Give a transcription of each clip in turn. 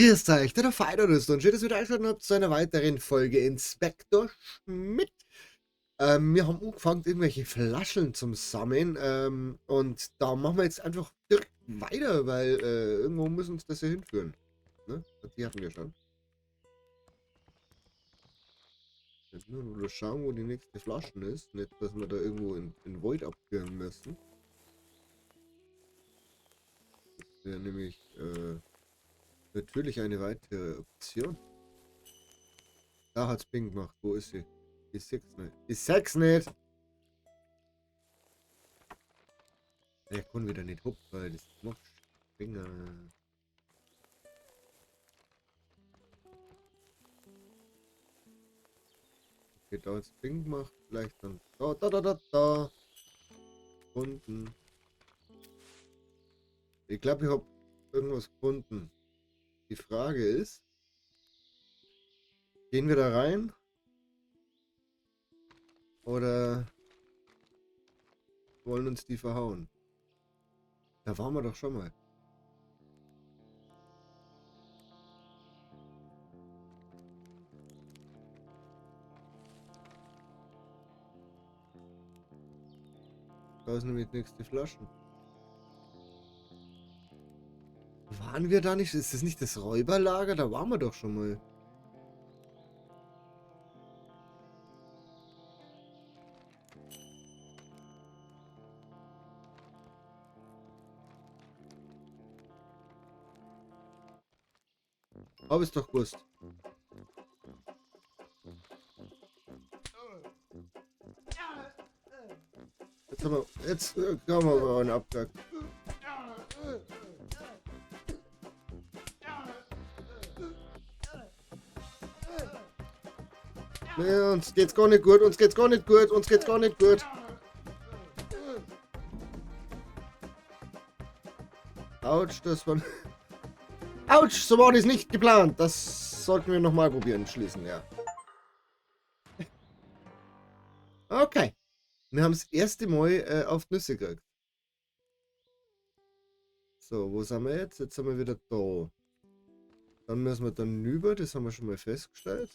Grüß euch, der Fighter ist und schön, dass ihr wieder eingeschaltet habt zu einer weiteren Folge Inspektor Schmidt. Wir haben angefangen, irgendwelche Flaschen zum Sammeln und da machen wir jetzt einfach direkt weiter, weil irgendwo muss uns das ja hinführen. Ne? Die hatten wir schon. Jetzt müssen wir nur schauen, wo die nächste Flaschen ist. Nicht, dass wir da irgendwo in Void abführen müssen. Das wäre nämlich natürlich eine weitere Option. Da hat's Ping gemacht. Wo ist sie? Die 6 nicht. Die 6 nicht! Der kann wieder nicht hupfen, weil das macht Finger. Okay, da hat's Ping gemacht. Vielleicht dann da. Gefunden. Ich glaube, ich habe irgendwas gefunden. Die Frage ist, gehen wir da rein? Oder wollen uns die verhauen? Da waren wir doch schon mal. Da ist nämlich nächste Flaschen. Waren wir da nicht? Ist das nicht das Räuberlager? Da waren wir doch schon mal. Hab ich's doch gewusst. Jetzt haben wir aber einen Abgang. Nee, uns geht's gar nicht gut, uns geht's gar nicht gut, uns geht's gar nicht gut. Autsch, das war... Autsch, so war das nicht geplant. Das sollten wir nochmal probieren, schließen, ja. Okay. Wir haben das erste Mal auf die Nüsse gekriegt. So, wo sind wir jetzt? Jetzt sind wir wieder da. Dann müssen wir dann rüber, das haben wir schon mal festgestellt.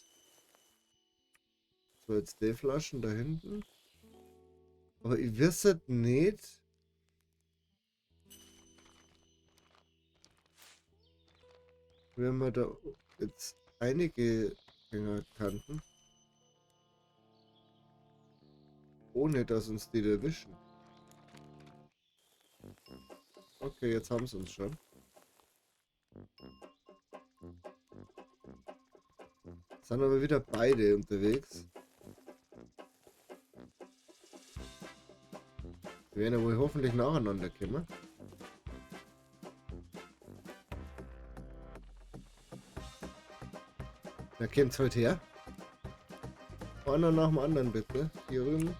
So, jetzt die Flaschen da hinten. Aber ich weiß halt nicht. Wenn wir da jetzt einige Dinger kannten. Ohne dass uns die erwischen. Okay, jetzt haben sie uns schon. Sind aber wieder beide unterwegs. Wir werden ja wohl hoffentlich nacheinander kommen. Da kommt's heute her. Einer nach dem anderen bitte. Hier rüben.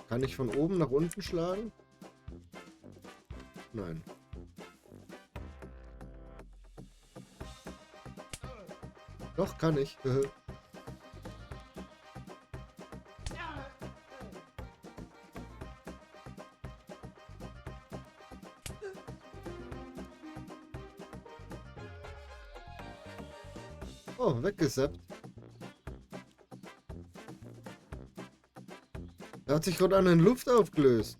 Kann ich von oben nach unten schlagen? Nein. Doch, kann ich. Oh, weggesappt. Er hat sich gerade an in Luft aufgelöst.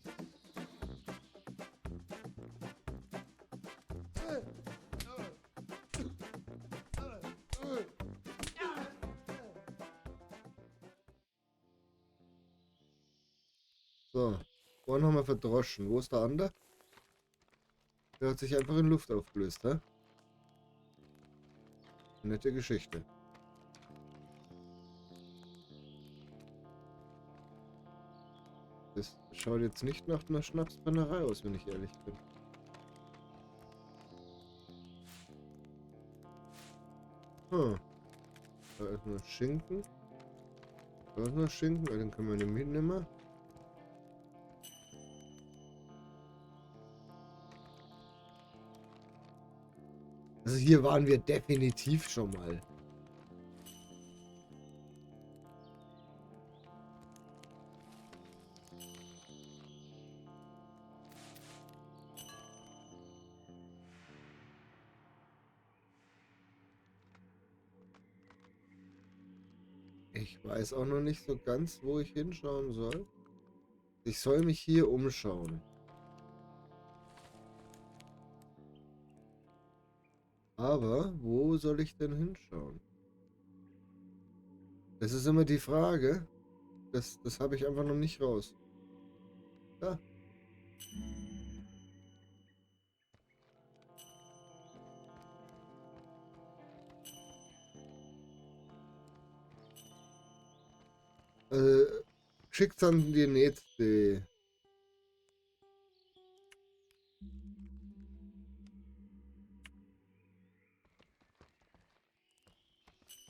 So, vorhin haben wir verdroschen. Wo ist der andere? Der hat sich einfach in Luft aufgelöst, hä? Nette Geschichte. Das schaut jetzt nicht nach einer Schnapsbrennerei aus, wenn ich ehrlich bin. Hm. Da ist noch Schinken. Da ist noch Schinken, den können wir nicht mitnehmen. Also hier waren wir definitiv schon mal. Ich weiß auch noch nicht so ganz, wo ich hinschauen soll. Ich soll mich hier umschauen. Aber wo soll ich denn hinschauen? Das ist immer die Frage. Das habe ich einfach noch nicht raus. Ja. Äh, schickt dann dir nicht die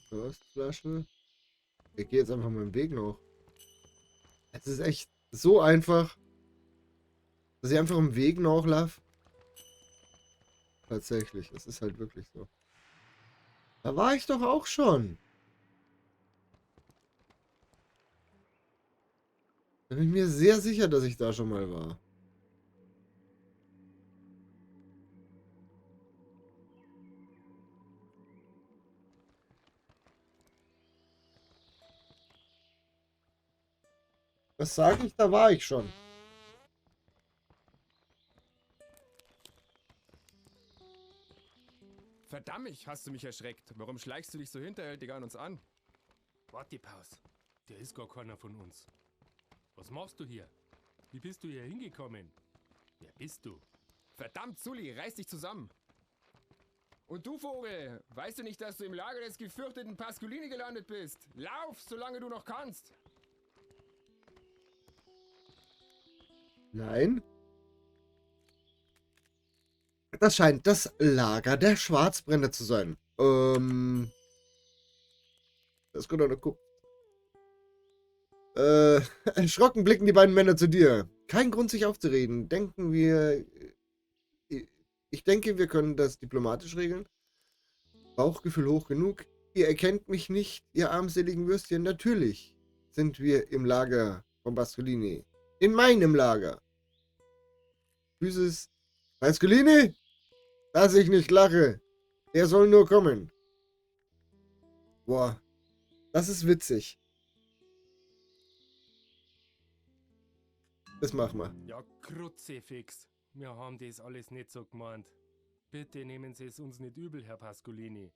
Durstflasche. Ich gehe jetzt einfach meinen Weg noch. Es ist echt so einfach, dass ich einfach im Weg nachlaufe. Tatsächlich, es ist halt wirklich so. Da war ich doch auch schon. Da bin ich mir sehr sicher, dass ich da schon mal war. Was sage ich? Da war ich schon. Verdammt, hast du mich erschreckt. Warum schleichst du dich so hinterhältig an uns an? Warte, Paus. Der ist gar keiner von uns. Was machst du hier? Wie bist du hier hingekommen? Wer bist du? Verdammt, Sully, reiß dich zusammen. Und du, Vogel, weißt du nicht, dass du im Lager des gefürchteten Pascolini gelandet bist? Lauf, solange du noch kannst. Nein. Das scheint das Lager der Schwarzbrände zu sein. Das könnte noch gucken. Erschrocken blicken die beiden Männer zu dir. Kein Grund, sich aufzureden. Ich denke, wir können das diplomatisch regeln. Bauchgefühl hoch genug. Ihr erkennt mich nicht, ihr armseligen Würstchen. Natürlich sind wir im Lager von Pascolini. In meinem Lager. Physis Pascolini? Dass ich nicht lache. Der soll nur kommen. Boah, das ist witzig. Das machen wir. Ja, Kruzifix. Wir haben das alles nicht so gemeint. Bitte nehmen Sie es uns nicht übel, Herr Pascolini.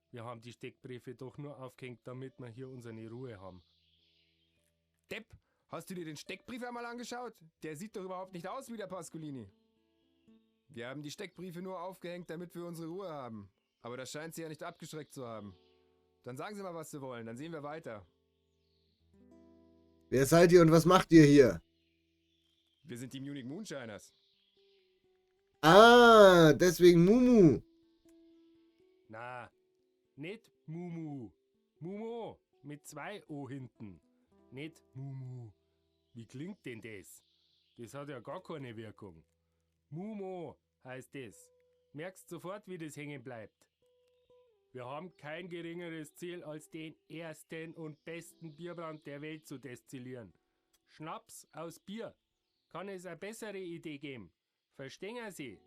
Wir haben die Steckbriefe doch nur aufgehängt, damit wir hier unsere Ruhe haben. Depp, hast du dir den Steckbrief einmal angeschaut? Der sieht doch überhaupt nicht aus wie der Pascolini. Wir haben die Steckbriefe nur aufgehängt, damit wir unsere Ruhe haben. Aber das scheint sie ja nicht abgeschreckt zu haben. Dann sagen Sie mal, was Sie wollen, dann sehen wir weiter. Wer seid ihr und was macht ihr hier? Wir sind die Munich Moonshiners. Ah, deswegen Mumu. Na, nicht Mumu. Mumu mit 2 O hinten. Nicht Mumu. Wie klingt denn das? Das hat ja gar keine Wirkung. Mumu heißt es. Merkst sofort, wie das hängen bleibt. Wir haben kein geringeres Ziel, als den ersten und besten Bierbrand der Welt zu destillieren. Schnaps aus Bier. Kann es eine bessere Idee geben? Verstehen Sie?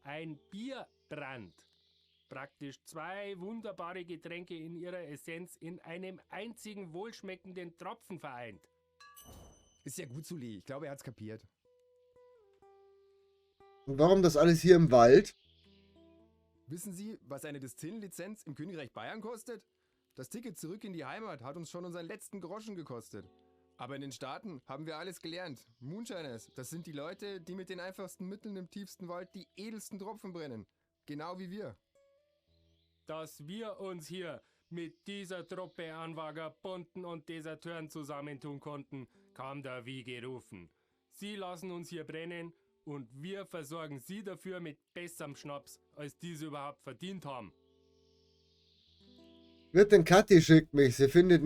Ein Bierbrand. Praktisch 2 wunderbare Getränke in ihrer Essenz in einem einzigen wohlschmeckenden Tropfen vereint. Ist ja gut, Sully. Ich glaube, er hat's kapiert. Und warum das alles hier im Wald? Wissen Sie, was eine Distillenlizenz im Königreich Bayern kostet? Das Ticket zurück in die Heimat hat uns schon unseren letzten Groschen gekostet. Aber in den Staaten haben wir alles gelernt. Moonshiners, das sind die Leute, die mit den einfachsten Mitteln im tiefsten Wald die edelsten Tropfen brennen. Genau wie wir. Dass wir uns hier mit dieser Truppe an Vagabunden und Deserteuren zusammentun konnten, kam da wie gerufen. Sie lassen uns hier brennen und wir versorgen sie dafür mit besserem Schnaps, als diese überhaupt verdient haben. Wird denn Kathi schickt mich. Sie findet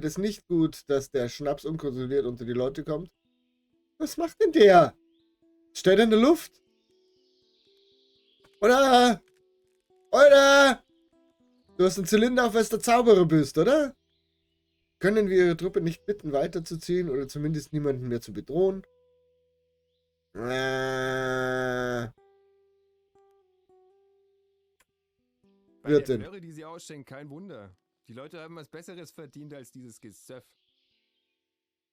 es nicht gut, dass der Schnaps unkontrolliert unter die Leute kommt. Was macht denn der? Steht er in der Luft? Oder? Du hast einen Zylinder auf, was der Zauberer bist, oder? Können wir ihre Truppe nicht bitten, weiterzuziehen oder zumindest niemanden mehr zu bedrohen? Bei der Wirtin. Plörre, die sie ausschenkt, kein Wunder. Die Leute haben was Besseres verdient als dieses Gesöff.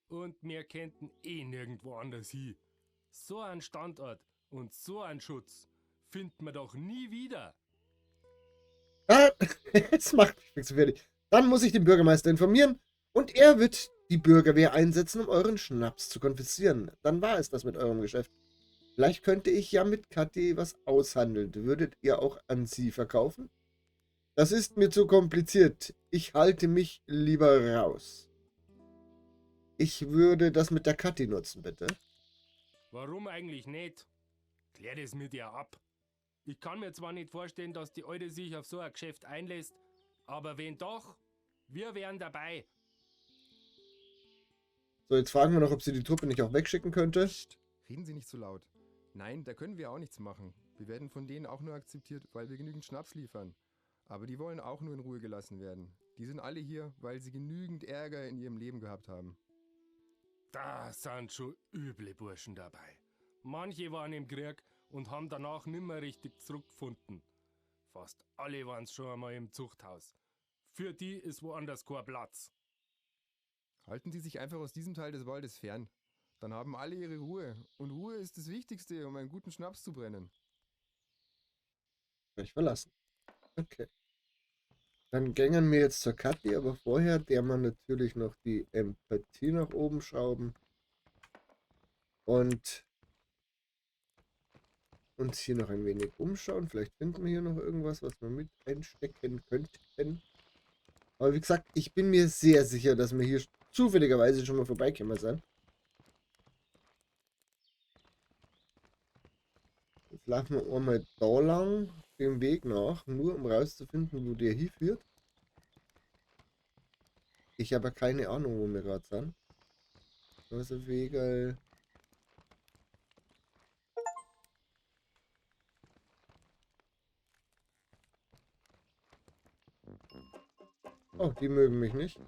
Und wir könnten eh nirgendwo anders hin. So einen Standort und so einen Schutz finden wir doch nie wieder. Ah, jetzt macht mich fix fertig. Dann muss ich den Bürgermeister informieren und er wird die Bürgerwehr einsetzen, um euren Schnaps zu konfiszieren. Dann war es das mit eurem Geschäft. Vielleicht könnte ich ja mit Kathi was aushandeln. Würdet ihr auch an sie verkaufen? Das ist mir zu kompliziert. Ich halte mich lieber raus. Ich würde das mit der Kathi nutzen, bitte. Warum eigentlich nicht? Klär das mit ihr ab. Ich kann mir zwar nicht vorstellen, dass die Alte sich auf so ein Geschäft einlässt, aber wenn doch, wir wären dabei. So, jetzt fragen wir noch, ob sie die Truppe nicht auch wegschicken könnte. Psst, reden Sie nicht so laut. Nein, da können wir auch nichts machen. Wir werden von denen auch nur akzeptiert, weil wir genügend Schnaps liefern. Aber die wollen auch nur in Ruhe gelassen werden. Die sind alle hier, weil sie genügend Ärger in ihrem Leben gehabt haben. Da sind schon üble Burschen dabei. Manche waren im Krieg und haben danach nimmer richtig zurückgefunden. Fast alle waren schon einmal im Zuchthaus. Für die ist woanders kein Platz. Halten Sie sich einfach aus diesem Teil des Waldes fern. Dann haben alle ihre Ruhe. Und Ruhe ist das Wichtigste, um einen guten Schnaps zu brennen. Gleich verlassen. Okay. Dann gängen wir jetzt zur Kathi, aber vorher der man natürlich noch die Empathie nach oben schrauben. Und uns hier noch ein wenig umschauen. Vielleicht finden wir hier noch irgendwas, was wir mit einstecken könnten. Aber wie gesagt, ich bin mir sehr sicher, dass wir hier zufälligerweise schon mal vorbeikommen sind. Jetzt laufen wir einmal da lang, dem Weg nach, nur um rauszufinden, wo der hinführt. Ich habe keine Ahnung, wo wir gerade sind. Also Wege. Oh, die mögen mich nicht.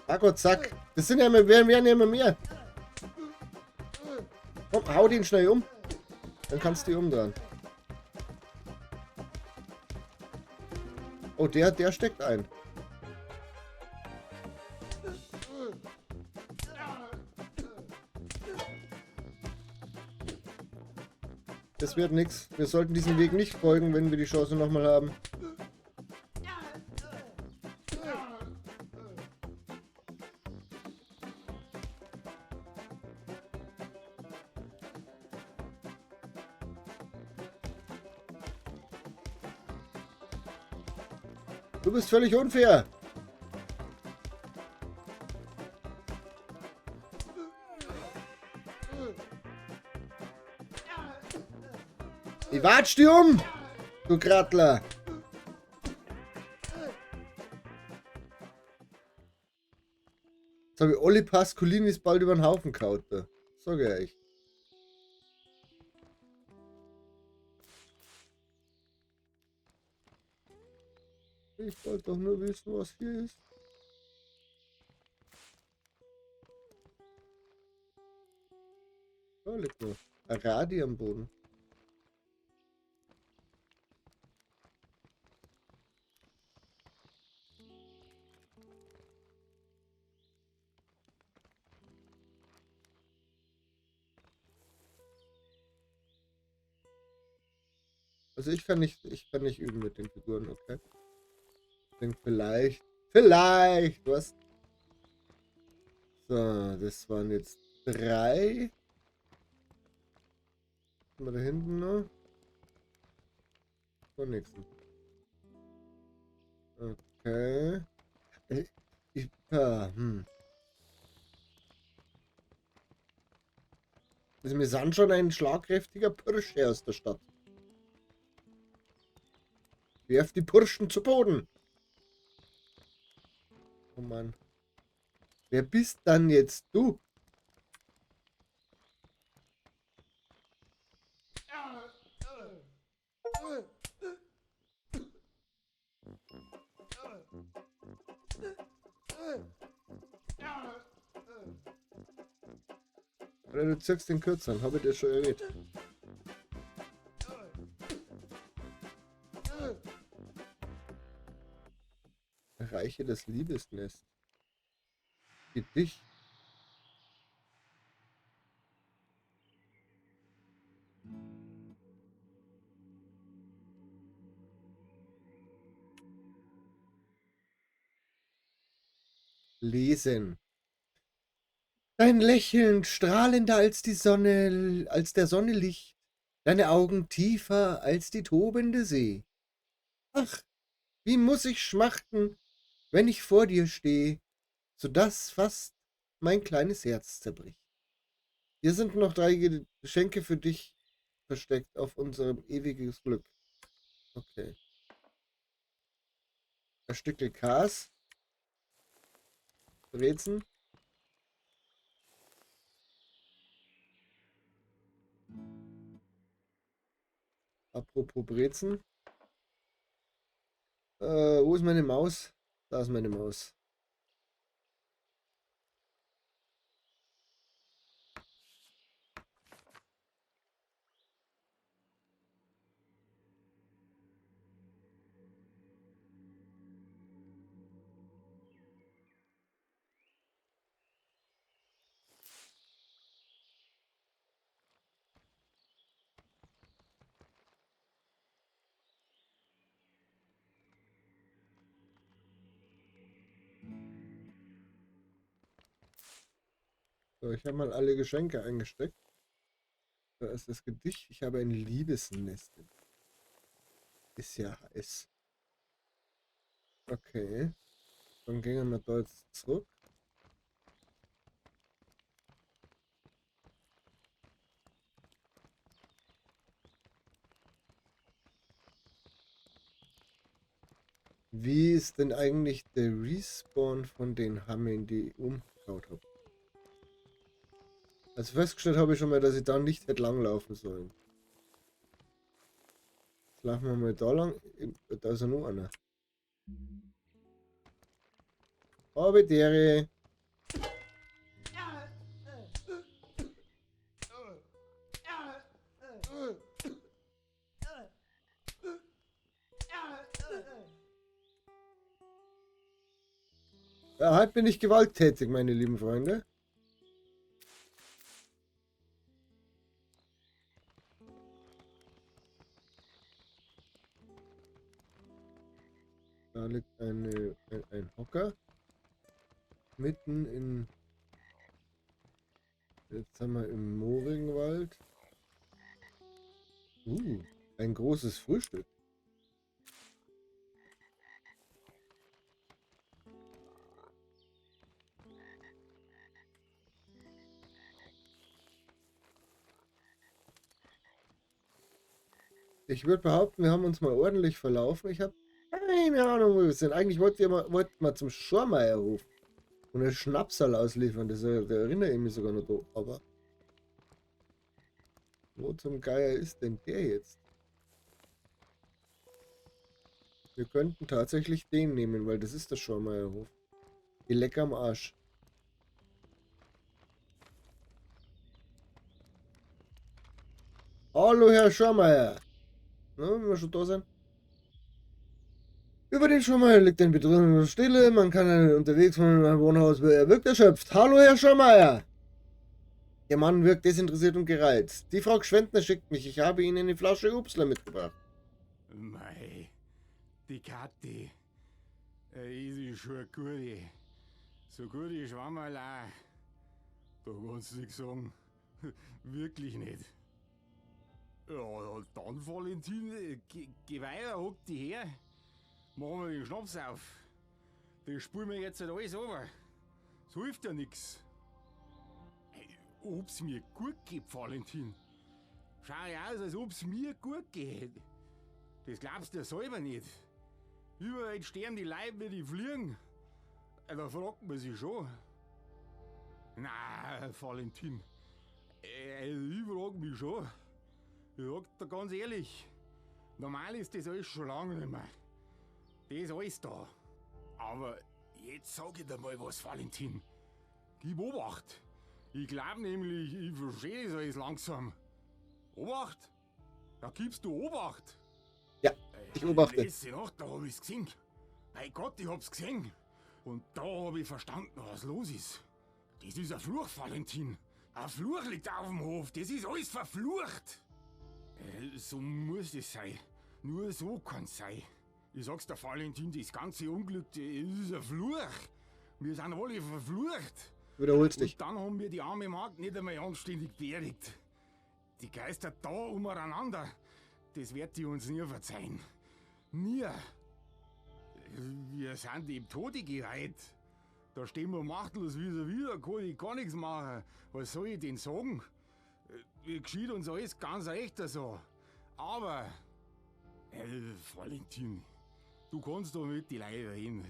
Zack und zack. Das sind ja immer, werden ja immer mehr. Komm, hau den schnell um. Dann kannst du die umdrehen. Oh, der steckt ein. Das wird nichts. Wir sollten diesem Weg nicht folgen, wenn wir die Chance nochmal haben. Du bist völlig unfair. Ich watsch die um, du Krattler. Jetzt habe ich Olli Pascolinis bald über den Haufen kaut. Sag ich euch. Ich wollte doch nur wissen, was hier ist. Da liegt noch ein Radi am Boden. Also ich kann nicht üben mit den Figuren, okay? Ich denke vielleicht, was? So, das waren jetzt 3. Mal da hinten noch. So, nächsten. Okay. Also wir sind schon ein schlagkräftiger Pirsche aus der Stadt. Werf die Burschen zu Boden. Oh Mann. Wer bist dann jetzt du? Oder du ziehst den kürzeren, habe ich dir schon erwähnt. Erreiche das Liebesnest. Gedicht. Lesen. Dein Lächeln strahlender als die Sonne, als der Sonne Licht, deine Augen tiefer als die tobende See. Ach, wie muss ich schmachten, wenn ich vor dir steh, so dass fast mein kleines Herz zerbricht. Hier sind noch 3 Geschenke für dich versteckt auf unserem ewiges Glück. Okay. Ein Stückel Kas. Brezen. Apropos Brezen. Wo ist meine Maus? Da ist meine Maus. So, ich habe mal alle Geschenke eingesteckt. Da ist das Gedicht. Ich habe ein Liebesnest. Ist ja heiß. Okay. Dann gehen wir da jetzt zurück. Wie ist denn eigentlich der Respawn von den Hammeln, die ich umgebaut habe? Also festgestellt habe ich schon mal, dass ich da nicht hätte langlaufen sollen. Jetzt laufen wir mal da lang. Da ist ja noch einer. Habitäre. Ja, halt bin ich gewalttätig, meine lieben Freunde. Da liegt ein Hocker. Mitten in... Jetzt sind wir im Moorigenwald. Ein großes Frühstück. Ich würde behaupten, wir haben uns mal ordentlich verlaufen. Ich habe keine Ahnung, wo wir sind. Eigentlich wollten wir zum Schormeier rufen und einen Schnapsal ausliefern. Da erinnere ich mich sogar noch da. Aber wo zum Geier ist denn der jetzt? Wir könnten tatsächlich den nehmen, weil das ist der Schormeierhof. Die lecker am Arsch. Hallo, Herr Schormeier. Na, wenn wir schon da sind. Über den Schormeier liegt ein bedrückender Stille. Man kann unterwegs von meinem Wohnhaus. Er wirkt erschöpft. Hallo, Herr Schormeier. Der Mann wirkt desinteressiert und gereizt. Die Frau Gschwendner schickt mich. Ich habe Ihnen eine Flasche Upsler mitgebracht. Mei, die Kathi. Ist schon eine gute. So gut wie Schwammerl auch. Da kannst du nichts sagen. Wirklich nicht. Ja, dann Valentin, geh weiter, hock die her. Machen wir den Schnaps auf. Das spülen wir jetzt halt alles over. Das hilft ja nix. Ob's mir gut geht, Valentin. Schau ja aus, als ob's mir gut geht. Das glaubst du ja selber nicht. Überall sterben die Leute, wie die fliegen. Da fragt man sich schon. Na, Valentin. Ich frag mich schon. Ich sag dir ganz ehrlich. Normal ist das alles schon lange nicht mehr. Das ist alles da. Aber Jetzt sag ich dir mal was, Valentin. Gib Obacht. Ich glaub nämlich, ich verstehe das alles langsam. Obacht? Da gibst du Obacht. Ja, ich beobachte. Letzte Nacht, da hab ich's gesehen. Bei Gott, ich hab's gesehen. Und da hab ich verstanden, was los ist. Das ist ein Fluch, Valentin. Ein Fluch liegt auf dem Hof. Das ist alles verflucht. So muss es sein. Nur so kann's sein. Ich sag's dir, Valentin, das ganze Unglück, das ist ein Fluch. Wir sind alle verflucht. Wiederholst dich. Und dann haben wir die arme Magd nicht einmal anständig beerdigt. Die geistert da umeinander. Das wird die uns nie verzeihen. Nie. Wir sind dem Tode geweiht. Da stehen wir machtlos vis-à-vis, da kann ich gar nichts machen. Was soll ich denn sagen? Geschieht uns alles ganz echt so. Aber, Valentin, du kannst doch mit die Leute hin.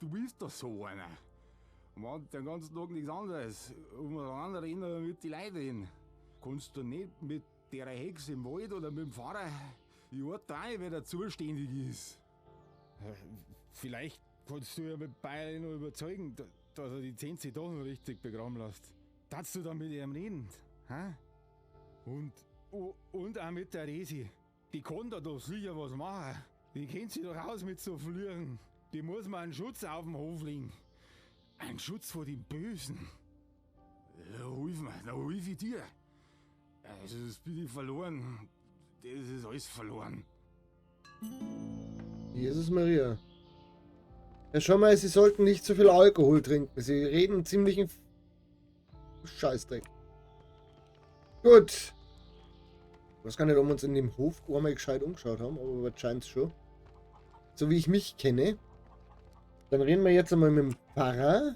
Du bist doch so einer. Man hat den ganzen Tag nichts anderes. Umeinander reden aber mit die Leute hin. Kannst du nicht mit der Hexe im Wald oder mit dem Pfarrer? Ich urteile, wer da zuständig ist. Vielleicht kannst du ja mit Bayern noch überzeugen, dass er die Zenzi doch noch richtig begraben lässt. Darfst du dann mit ihm reden? Hä? Und auch mit der Resi. Die kann da doch sicher was machen. Die kennt sich doch aus mit so Flüren. Die muss mal einen Schutz auf dem Hof legen. Ein Schutz vor dem Bösen. Ja, hilf mir, da hilf ich dir. Also, das bin ich verloren. Das ist alles verloren. Jesus Maria. Ja, schau mal, Sie sollten nicht zu viel Alkohol trinken. Sie reden ziemlichen Scheißdreck. Gut. Ich weiß gar nicht, ob wir uns in dem Hof einmal gescheit umgeschaut haben, aber wahrscheinlich schon. So wie ich mich kenne. Dann reden wir jetzt einmal mit dem Pfarrer.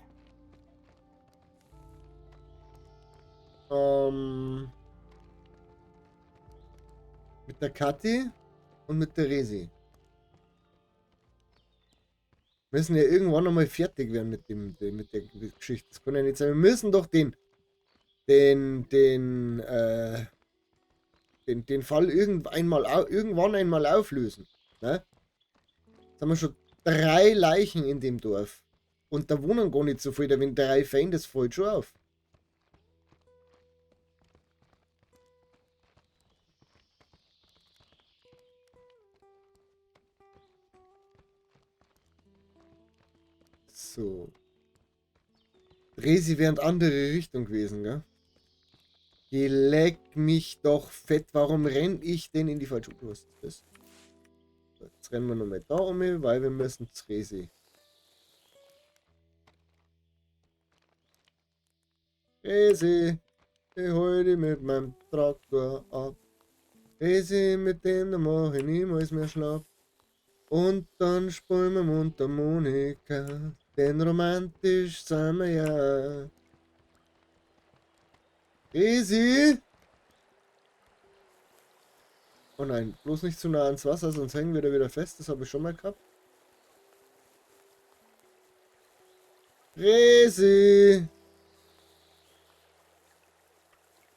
Mit der Kathi und mit der Resi. Wir müssen ja irgendwann einmal fertig werden mit der Geschichte. Das kann ja nicht sein. Wir müssen doch den Fall irgendwann einmal auflösen. Ne? Jetzt haben wir schon 3 Leichen in dem Dorf. Und da wohnen gar nicht so viele. Da wenn 3 Feinde, das fällt schon auf. So. Resi wäre in andere Richtung gewesen, gell? Die leck mich doch fett. Warum renn ich denn in die falsche Richtung? Was ist das? So, jetzt rennen wir nochmal da um, weil wir müssen zu Resi. Resi, ich hol dich mit meinem Traktor ab. Resi, mit dem da mach ich niemals mehr Schlaf. Und dann spielen wir Mundharmonika, denn romantisch sind wir ja. Easy! Oh nein, bloß nicht zu nah ans Wasser, sonst hängen wir da wieder fest, das habe ich schon mal gehabt. Resi!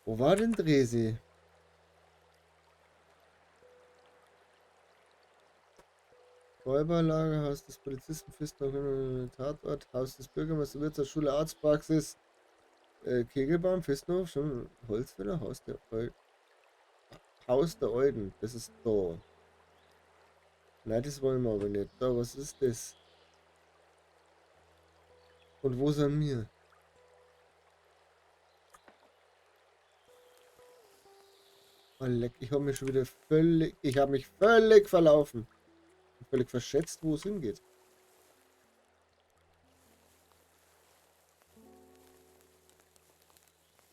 Wo war denn Resi? Räuberlager, Haus des Polizisten, Fisthof, Tatort, Haus des Bürgermeisters, Wirtschaftsschule, Arztpraxis, Kegelbahn, Fisthof, schon Holzfäller, Haus der Euden, das ist da. Nein, das wollen wir aber nicht. Da, was ist das? Und wo sind wir? Oh, leck, ich habe mich schon wieder völlig verlaufen. Völlig verschätzt, wo es hingeht.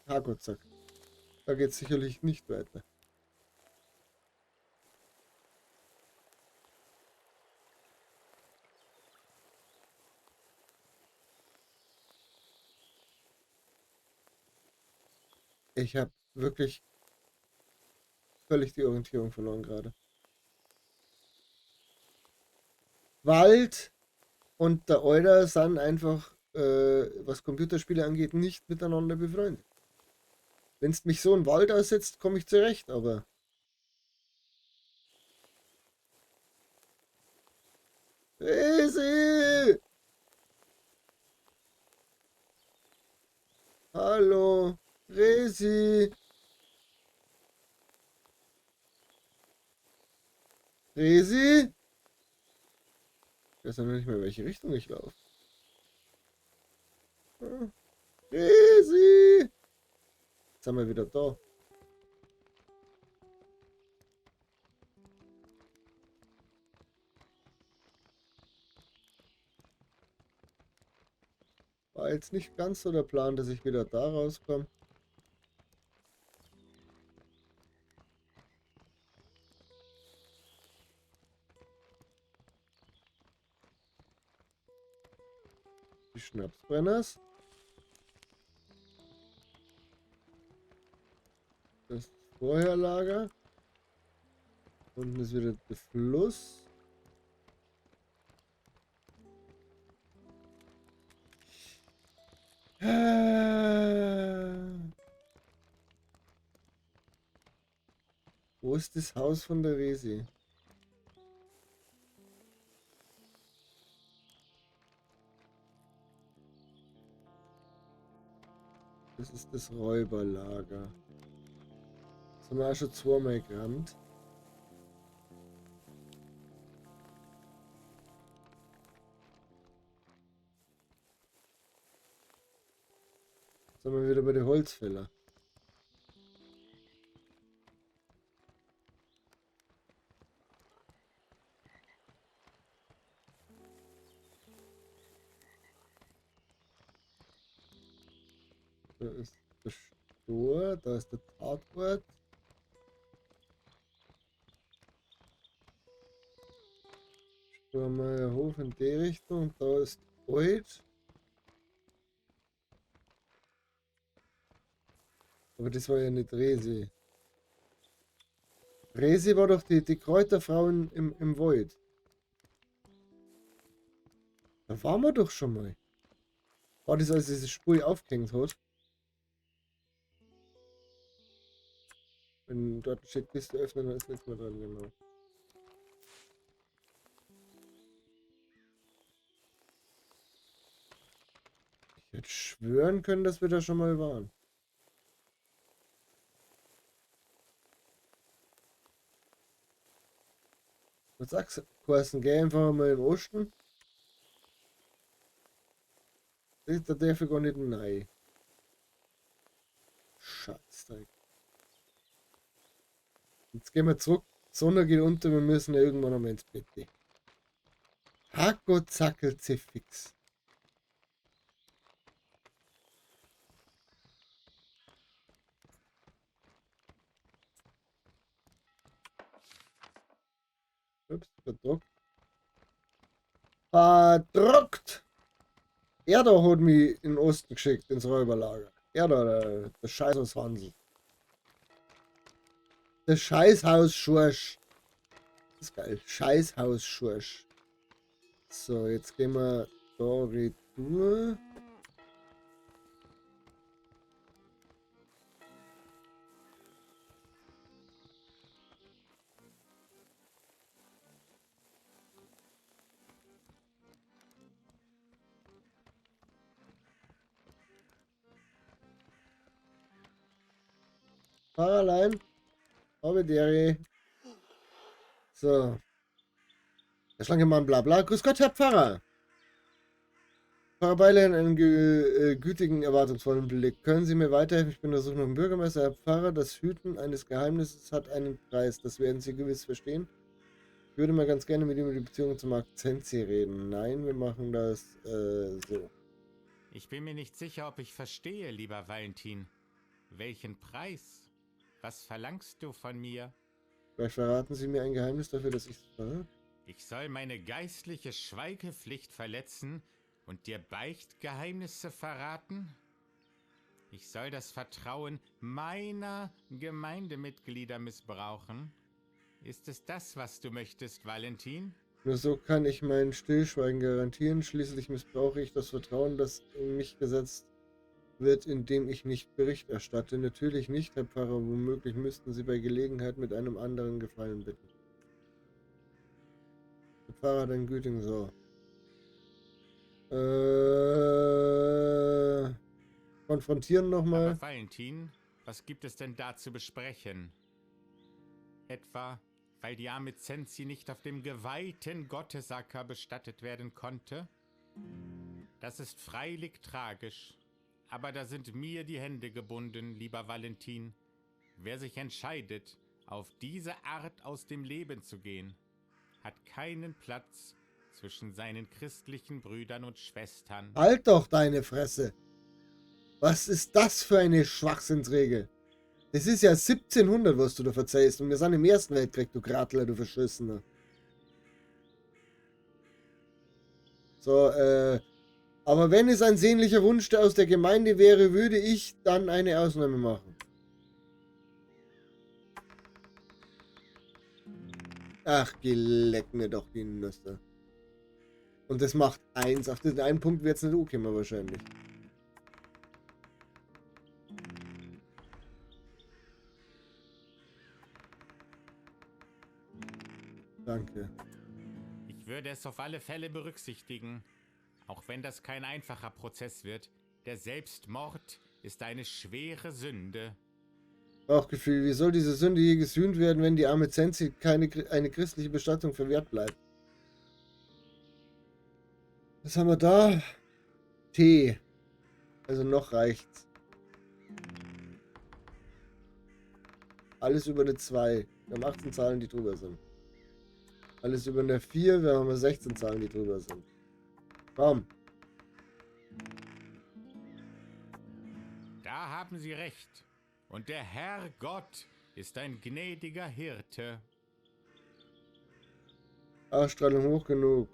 Ah, Gott sei Dank. Da geht es sicherlich nicht weiter. Ich habe wirklich völlig die Orientierung verloren gerade. Wald und der Euler sind einfach, was Computerspiele angeht, nicht miteinander befreundet. Wenn es mich so in den Wald aussetzt, komme ich zurecht, aber... Easy! Resi? Ich weiß ja noch nicht mehr, in welche Richtung ich laufe. Resi! Jetzt sind wir wieder da. War jetzt nicht ganz so der Plan, dass ich wieder da rauskomme. Die Schnapsbrenners. Das Vorherlager. Unten ist wieder der Fluss. Wo ist das Haus von der Resi? Das ist das Räuberlager. Das haben wir auch schon zweimal gerammt. Jetzt sind wir wieder bei den Holzfäller. Da ist der Stor, da ist der Tatort. Sturmeier Hof in die Richtung, da ist Oid. Aber das war ja nicht Resi. Resi war doch die Kräuterfrau im Wald. Da waren wir doch schon mal. War das, als diese Spur aufgehängt hat? Wenn dort steht Kiste öffnen, dann ist nichts mehr dran, genau. Ich hätte schwören können, dass wir da schon mal waren. Was sagst du, Carsten? Geh einfach mal im Osten. Da darf ich gar nicht rein. Scheißdreck. Jetzt gehen wir zurück. Die Sonne geht unter, wir müssen ja irgendwann einmal ins Bett. Hacko zackel fix. Ups, verdruckt. Verdruckt! Er da hat mich in den Osten geschickt, ins Räuberlager. Er da, der Scheißhaus Hansel. Der Scheißhaus Schorsch. Das ist geil. Scheißhaus Schorsch. So, jetzt gehen wir da retour. Fahr allein. Habe Deri. So. Der Schlankemann, bla bla. Grüß Gott, Herr Pfarrer. Pfarrer Beilein, einen gütigen, erwartungsvollen Blick. Können Sie mir weiterhelfen? Ich bin der Suche nach dem Bürgermeister. Herr Pfarrer, das Hüten eines Geheimnisses hat einen Preis. Das werden Sie gewiss verstehen. Ich würde mal ganz gerne mit ihm über die Beziehung zum Akzentsee reden. Nein, wir machen das so. Ich bin mir nicht sicher, ob ich verstehe, lieber Valentin. Welchen Preis? Was verlangst du von mir? Vielleicht verraten Sie mir ein Geheimnis dafür, dass ich es verrate? Ich soll meine geistliche Schweigepflicht verletzen und dir Beichtgeheimnisse verraten? Ich soll das Vertrauen meiner Gemeindemitglieder missbrauchen? Ist es das, was du möchtest, Valentin? Nur so kann ich mein Stillschweigen garantieren. Schließlich missbrauche ich das Vertrauen, das in mich gesetzt wird, indem ich nicht Bericht erstatte. Natürlich nicht, Herr Pfarrer. Womöglich müssten Sie bei Gelegenheit mit einem anderen Gefallen bitten. Der Pfarrer den Gütigen so. Konfrontieren nochmal. Aber Valentin, was gibt es denn da zu besprechen? Etwa weil die arme Zenzi nicht auf dem geweihten Gottesacker bestattet werden konnte? Das ist freilich tragisch, aber da sind mir die Hände gebunden, lieber Valentin. Wer sich entscheidet, auf diese Art aus dem Leben zu gehen, hat keinen Platz zwischen seinen christlichen Brüdern und Schwestern. Halt doch deine Fresse. Was ist das für eine Schwachsinnsregel? Das ist ja 1700, was du da verzeihst. Und wir sind im Ersten Weltkrieg, du Gratler, du Verschissener. So, aber wenn es ein sehnlicher Wunsch aus der Gemeinde wäre, würde ich dann eine Ausnahme machen. Ach, geleck mir doch die Nüsse. Und das macht 1. Auf den einen Punkt wird es nicht ankommen wahrscheinlich. Danke. Ich würde es auf alle Fälle berücksichtigen, auch wenn das kein einfacher Prozess wird. Der Selbstmord ist eine schwere Sünde. Bauchgefühl, wie soll diese Sünde je gesühnt werden, wenn die arme Zenzi eine christliche Bestattung verwehrt bleibt? Was haben wir da? T. Also noch reicht's. Alles über eine 2. Wir haben 18 Zahlen, die drüber sind. Alles über eine 4, wir haben 16 Zahlen, die drüber sind. Komm. Da haben Sie recht. Und der Herr Gott ist ein gnädiger Hirte. Ausstrahlung hoch genug.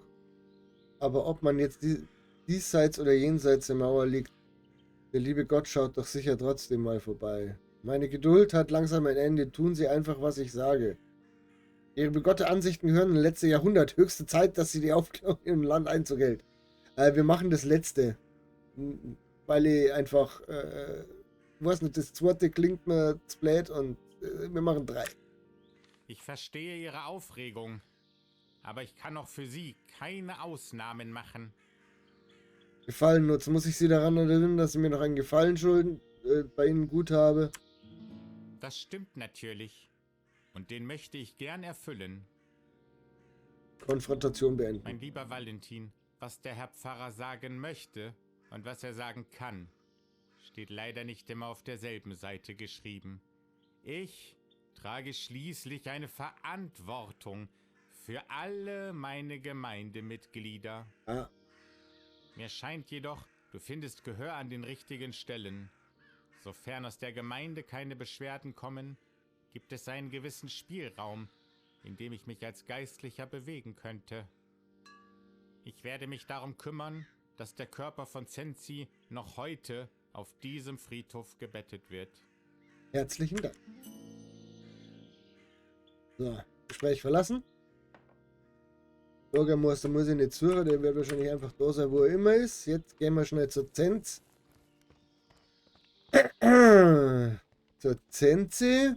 Aber ob man jetzt diesseits oder jenseits der Mauer liegt, der liebe Gott schaut doch sicher trotzdem mal vorbei. Meine Geduld hat langsam ein Ende. Tun Sie einfach, was ich sage. Ihre begottenen Ansichten gehören in das letzte Jahrhundert. Höchste Zeit, dass sie die Aufklärung im Land Einzug hält. Wir machen das letzte. Weil ich einfach, weiß nicht, das zweite klingt mir zu blöd und wir machen 3. Ich verstehe Ihre Aufregung, aber ich kann auch für Sie keine Ausnahmen machen. Gefallen nutzen. Muss ich Sie daran erinnern, dass Sie mir noch einen Gefallen schulden, bei Ihnen gut habe? Das stimmt natürlich. Und den möchte ich gern erfüllen. Konfrontation beenden. Mein lieber Valentin, was der Herr Pfarrer sagen möchte und was er sagen kann, steht leider nicht immer auf derselben Seite geschrieben. Ich trage schließlich eine Verantwortung für alle meine Gemeindemitglieder. Ah. Mir scheint jedoch, du findest Gehör an den richtigen Stellen. Sofern aus der Gemeinde keine Beschwerden kommen, gibt es einen gewissen Spielraum, in dem ich mich als Geistlicher bewegen könnte. Ich werde mich darum kümmern, dass der Körper von Zenzi noch heute auf diesem Friedhof gebettet wird. Herzlichen Dank. So, Gespräch verlassen. Bürgermeister muss ich nicht suchen, der wird wahrscheinlich einfach da sein, wo er immer ist. Jetzt gehen wir schnell zur Zenz. Zur Zenzi.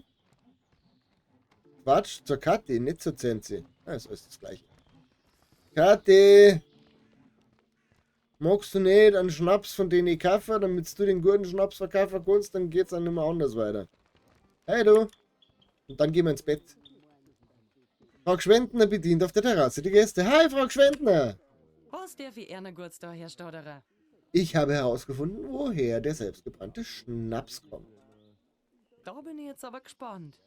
Quatsch, zur Kathi, nicht zur Zenzi. Also ist das gleiche. Kathi! Magst du nicht einen Schnaps von denen ich kaufe, damit du den guten Schnaps verkaufen kannst, dann geht's dann nicht mehr anders weiter. Hey du! Und dann gehen wir ins Bett. Frau Gschwendner bedient auf der Terrasse die Gäste. Hi, Frau Gschwendner! Was der wie einer kurz da, Herr Stauderer? Ich habe herausgefunden, woher der selbstgebrannte Schnaps kommt. Da bin ich jetzt aber gespannt.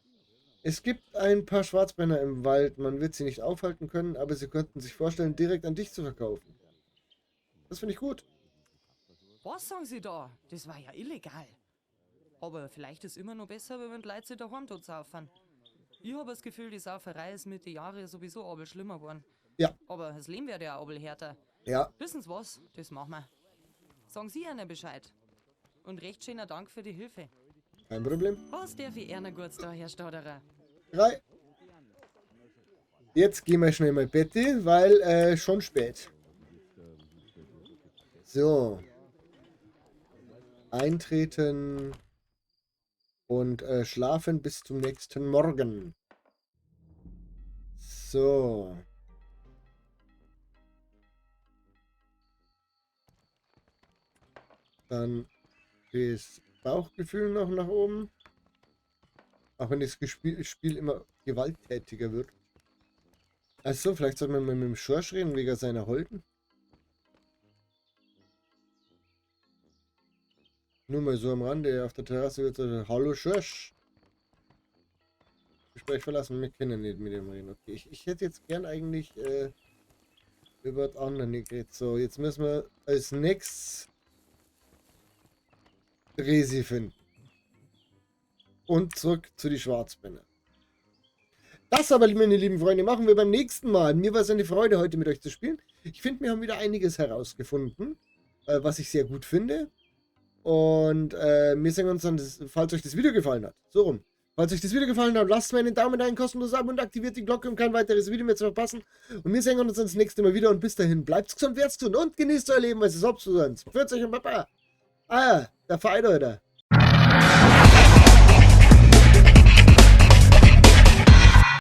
Es gibt ein paar Schwarzbrenner im Wald. Man wird sie nicht aufhalten können, aber sie könnten sich vorstellen, direkt an dich zu verkaufen. Das finde ich gut. Was sagen Sie da? Das war ja illegal. Aber vielleicht ist immer noch besser, wenn die Leute sich daheim tot saufen. Ich habe das Gefühl, die Sauferei ist mit den Jahren sowieso abel schlimmer geworden. Ja. Aber das Leben wird ja auch abel härter. Ja, Wissen Sie was? Das machen wir. Sagen Sie einer Bescheid. Und recht schöner Dank für die Hilfe. kein Problem. Was der wie einer kurz da, Herr Stauderer? 3. Jetzt gehen wir schnell mal Betty, weil schon spät. So. Eintreten und schlafen bis zum nächsten Morgen. So. Dann das Bauchgefühl noch nach oben. Auch wenn das Spiel immer gewalttätiger wird. Also, vielleicht sollte man mal mit dem Schorsch reden, wegen seiner Holden. Nur mal so am Rande, auf der Terrasse wird so, hallo Schorsch. Gespräch verlassen, wir können nicht mit dem reden. Okay, ich hätte jetzt gern eigentlich über das andere geredet. So, jetzt müssen wir als nächstes Resi finden. Und zurück zu die Schwarzbände. Das aber, meine lieben Freunde, machen wir beim nächsten Mal. Mir war es eine Freude, heute mit euch zu spielen. Ich finde, wir haben wieder einiges herausgefunden, was ich sehr gut finde. Und wir sehen uns dann, falls euch das Video gefallen hat. So rum. Falls euch das Video gefallen hat, lasst mir einen Daumen da, ein kostenloses Abo und aktiviert die Glocke, um kein weiteres Video mehr zu verpassen. Und wir sehen uns dann das nächste Mal wieder. Und bis dahin, bleibt gesund, wert's tun und genießt euch Leben, weil es ist Hauptsache. Pfiat euch und Papa. Ah, der Verein, Leute.